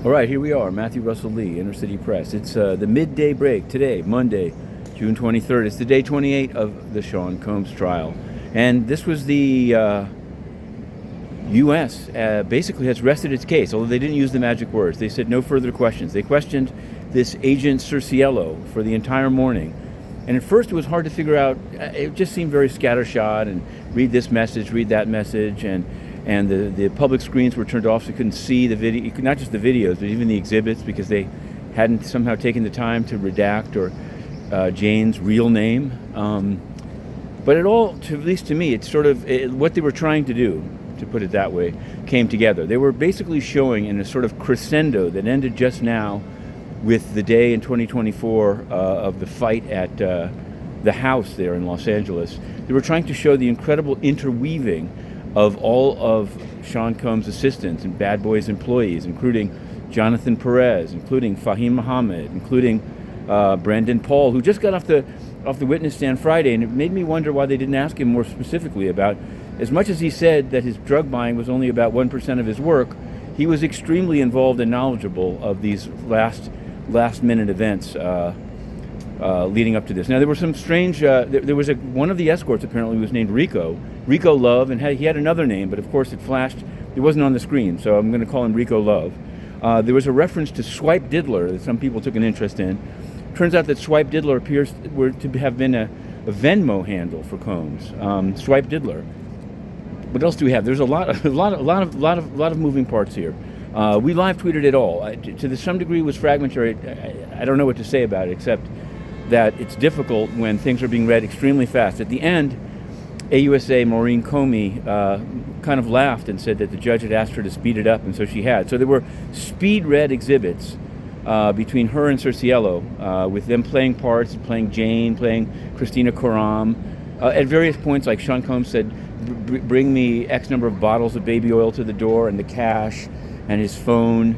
All right, here we are, Matthew Russell Lee, Inner City Press. It's the midday break today, Monday, June 23rd. It's the day 28 of the Sean Combs trial. And this was the U.S. Basically has rested its case, although they didn't use the magic words. They said no further questions. They questioned this agent Cerciello for the entire morning. And at first it was hard to figure out. It just seemed very scattershot, and read this message, read that message, and the public screens were turned off so you couldn't see the video, not just the videos, but even the exhibits, because they hadn't somehow taken the time to redact or Jane's real name. But it all, at least to me, it's sort of what they were trying to do, to put it that way, came together. They were basically showing in a sort of crescendo that ended just now with the day in 2024 of the fight at the house there in Los Angeles. They were trying to show the incredible interweaving of all of Sean Combs' assistants and Bad Boys employees, including Jonathan Perez, including Fahim Mohammed, including Brandon Paul, who just got off the witness stand Friday. And it made me wonder why they didn't ask him more specifically about, as much as he said that his drug buying was only about 1% of his work, he was extremely involved and knowledgeable of these last minute events leading up to this. Now, there were some strange, there was one of the escorts apparently was named Rico Love, and he had another name, but of course it flashed, it wasn't on the screen, so I'm going to call him Rico Love. There was a reference to SwipeDiddler that some people took an interest in. Turns out that SwipeDiddler appears to have been a Venmo handle for Combs. SwipeDiddler. What else do we have? There's a lot of moving parts here. We live tweeted it all. To some degree, it was fragmentary. I don't know what to say about it, except that it's difficult when things are being read extremely fast. At the end, AUSA Maureen Comey kind of laughed and said that the judge had asked her to speed it up, and so she had. So there were speed-read exhibits between her and Cerciello, with them playing parts, playing Jane, playing Christina Coram. At various points, like Sean Combs said, bring me X number of bottles of baby oil to the door, and the cash, and his phone.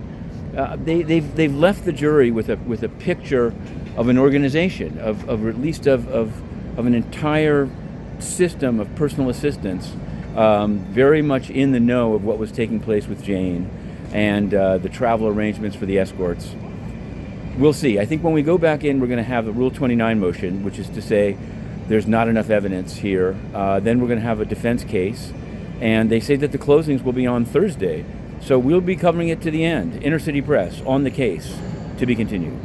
They've left the jury with a picture of an organization, of at least of an entire system of personal assistance, very much in the know of what was taking place with Jane and the travel arrangements for the escorts. We'll see. I think when we go back in, we're going to have a Rule 29 motion, which is to say there's not enough evidence here. Then we're going to have a defense case, and they say that the closings will be on Thursday. So we'll be covering it to the end. Inner City Press, on the case, to be continued.